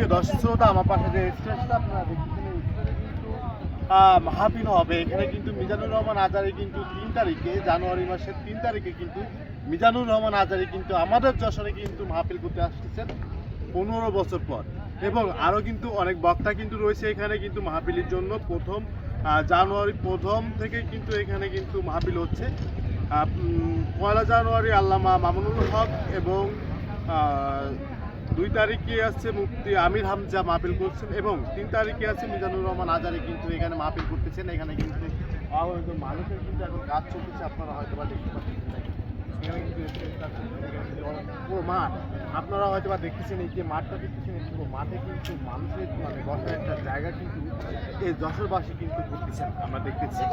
প্রিয় দর্শক শ্রোতা, আমার পাশে যে স্টেজটা আপনারা দেখতেছেন, এই স্টেজে কিন্তু মাহফিল হবে। এখানে কিন্তু মিজানুর রহমান আজারী কিন্তু 3 তারিখে, জানুয়ারি মাসের 3 তারিখে কিন্তু মিজানুর রহমান আজারী কিন্তু আমাদের যশোরে কিন্তু মাহফিল করতে আসতেছেন 15 বছর পর। এবং আরও কিন্তু অনেক বক্তা কিন্তু রয়েছে এখানে কিন্তু মাহফিলের জন্য। জানুয়ারি প্রথম থেকে কিন্তু এখানে কিন্তু মাহফিল হচ্ছে। 1 জানুয়ারি আল্লামা মামুনুল হক এবং 2 তারিখে আছে মুফতি আমির হামজা মাহফিল করছেন এবং 3 তারিখে আছে মিজানুর রহমান আজারী কিন্তু এখানে মাহফিল করতেছেন। এখানে কিন্তু মানুষের কিন্তু এখন কাজ চলতেছে, আপনারা হয়তো বা দেখতে পাচ্ছেন। এখানে কিন্তু পুরো মাঠ আপনারা হয়তো বা দেখতেছেন, এই যে মাঠটা দেখতেছেন, পুরো মাঠে কিন্তু মানুষের বসার একটা জায়গা কিন্তু এই যশোরবাসী কিন্তু করতেছেন। আমরা দেখতেছি,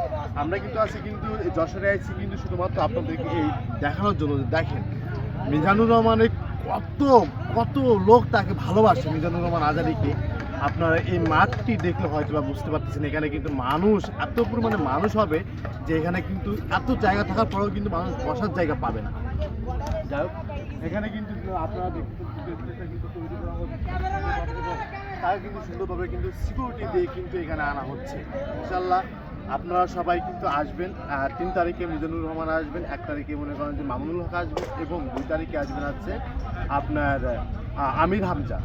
আমরা কিন্তু আছি কিন্তু যশোরে আছি কিন্তু শুধুমাত্র আপনাদেরকে এই দেখানোর জন্য। দেখেন মিজানুর রহমানের কত কত লোক তাকে ভালোবাসে, মিজানুর রহমান আজারীকে। আপনারা এই মাঠটি দেখলে হয়তো বা বুঝতে পারতেছেন, এখানে কিন্তু মানুষ এত পরিমাণে মানুষ হবে যে এখানে কিন্তু এত জায়গা থাকার পরেও কিন্তু মানুষ বসার জায়গা পাবে না। যাই হোক, এখানে কিন্তু আপনারা দেখতে কিন্তু তৈরি করা হচ্ছে, তারা কিন্তু সুন্দরভাবে কিন্তু সিকিউরিটি দিয়ে কিন্তু এখানে আনা হচ্ছে। ইনশাল্লাহ আপনারা সবাই কিন্তু আসবেন। 3 তারিখে মিজানুর রহমান আসবেন, 1 তারিখে মনে করেন যে মামুনুল হক আসবেন এবং 2 তারিখে আসবেন হচ্ছে আপনার আমির হামজা।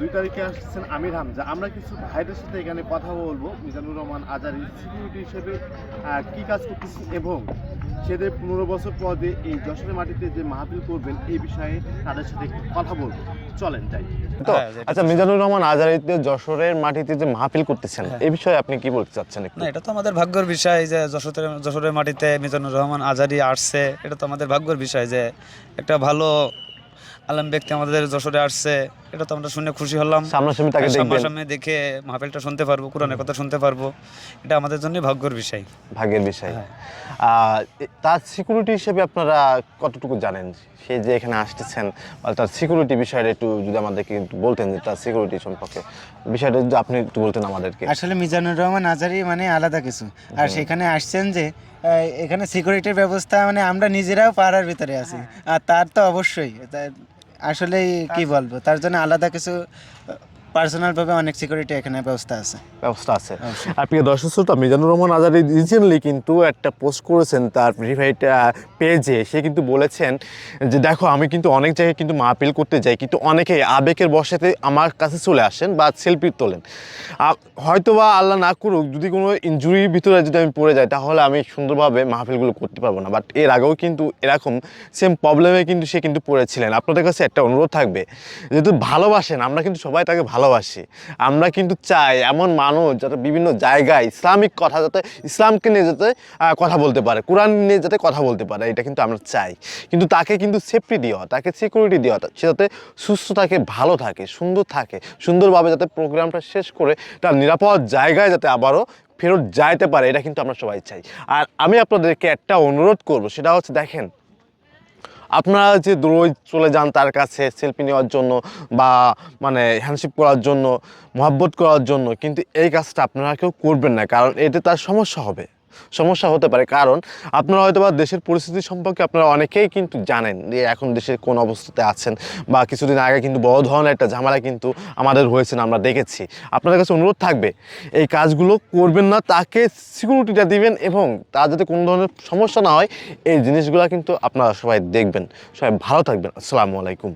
2 তারিখে আসছেন আমির হামজা। আমরা কিছু ভাইদের সাথে এখানে কথা বলবো মিজানুর রহমান আজারী সিকিউরিটি হিসেবে কী কাজ করতেছি এবং সেদের 15 বছর পর যে এই যশোরের মাটিতে যে মাহফিল করবেন এই বিষয়ে তাদের সাথে একটু কথা বলবো। চলেন যাই। তো আচ্ছা, মিজানুর রহমান আজারীতে যশোরের মাটিতে যে মাহফিল করতেছেন এই বিষয়ে আপনি কি বলতে চাচ্ছেন? না, এটা তো আমাদের ভাগ্যের বিষয় যে যশোরের মাটিতে মিজানুর রহমান আজারী আসছে। এটা তো আমাদের ভাগ্যের বিষয় যে একটা ভালো আলেম ব্যক্তি আমাদের যশোরে আসছে। এটা তো আমরা শুনে খুশি হলাম। সামনাসামনি দেখে মাহফিলটা শুনতে পারবো, কোরআনের কথা শুনতে পারবো। এটা আমাদের জন্য ভাগ্যের বিষয়। তার সিকিউরিটি হিসেবে আপনারা কতটুকু জানেন? সে যে এখানে আসতেছেন তার সিকিউরিটি বিষয়টা একটু যদি আমাদেরকে বলতেন, যে তার সিকিউরিটি সম্পর্কে বিষয়টা যদি আপনি একটু বলতেন আমাদেরকে। আসলে মিজানুর রহমান আজারী মানে আলাদা কিছু। আর সেখানে আসছেন যে এখানে সিকিউরিটির ব্যবস্থা মানে আমরা নিজেরাও পাড়ার ভিতরে আছি, আর তার তো অবশ্যই আসলে কি বলবো, তার জন্য আলাদা কিছু পার্সোনালভাবে অনেক সিকিউরিটি এখানে ব্যবস্থা আছে। আর প্রিয় দর্শক শ্রোতা, মিজানুর রহমান আজারী রিসেন্টলি কিন্তু একটা পোস্ট করেছেন তার ভেরিফাইড পেজে। সে কিন্তু বলেছেন যে দেখো, আমি কিন্তু অনেক জায়গায় কিন্তু মাহফিল করতে যাই, কিন্তু অনেকেই আবেগের বশতে আমার কাছে চলে আসেন বা সেলফি তোলেন। হয়তো বা আল্লাহ না করুক, যদি কোনো ইনজুরির ভিতরে যদি আমি পড়ে যাই তাহলে আমি সুন্দরভাবে মাহফিলগুলো করতে পারবো না। বাট এর আগেও কিন্তু এরকম সেম প্রবলেমে কিন্তু সে কিন্তু পড়েছিলেন। আপনাদের কাছে একটা অনুরোধ থাকবে, যেহেতু ভালোবাসেন, আমরা কিন্তু সবাই তাকে ভালোবাসি। আমরা কিন্তু চাই এমন মানুষ যাতে বিভিন্ন জায়গায় ইসলামিক কথা, যাতে ইসলামকে নিয়ে যাতে কথা বলতে পারে, কোরআন নিয়ে যাতে কথা বলতে পারে, এটা কিন্তু আমরা চাই। কিন্তু তাকে কিন্তু সেফটি দেওয়া, তাকে সিকিউরিটি দেওয়া, সে যাতে সুস্থ থাকে, ভালো থাকে, সুন্দর থাকে, সুন্দরভাবে যাতে প্রোগ্রামটা শেষ করে তার নিরাপদ জায়গায় যাতে আবারও ফেরত যাইতে পারে, এটা কিন্তু আমরা সবাই চাই। আর আমি আপনাদেরকে একটা অনুরোধ করব, সেটা হচ্ছে দেখেন, আপনারা যে রোজ চলে যান তার কাছে সেলফি নেওয়ার জন্য বা মানে হ্যান্ডশেক করার জন্য, মহব্বত করার জন্য, কিন্তু এই কাজটা আপনারা কেউ করবেন না। কারণ এতে তার সমস্যা হতে পারে। কারণ আপনারা হয়তো বা দেশের পরিস্থিতি সম্পর্কে আপনারা অনেকেই কিন্তু জানেন যে এখন দেশের কোন অবস্থাতে আছেন, বা কিছুদিন আগে কিন্তু বড় ধরনের একটা ঝামেলা কিন্তু আমাদের হয়েছে, আমরা দেখেছি। আপনাদের কাছে অনুরোধ থাকবে, এই কাজগুলো করবেন না, তাকে সিকিউরিটিটা দিবেন এবং তার যাতে কোনো ধরনের সমস্যা না হয়, এই জিনিসগুলো কিন্তু আপনারা সবাই দেখবেন। সবাই ভালো থাকবেন। আসসালামু আলাইকুম।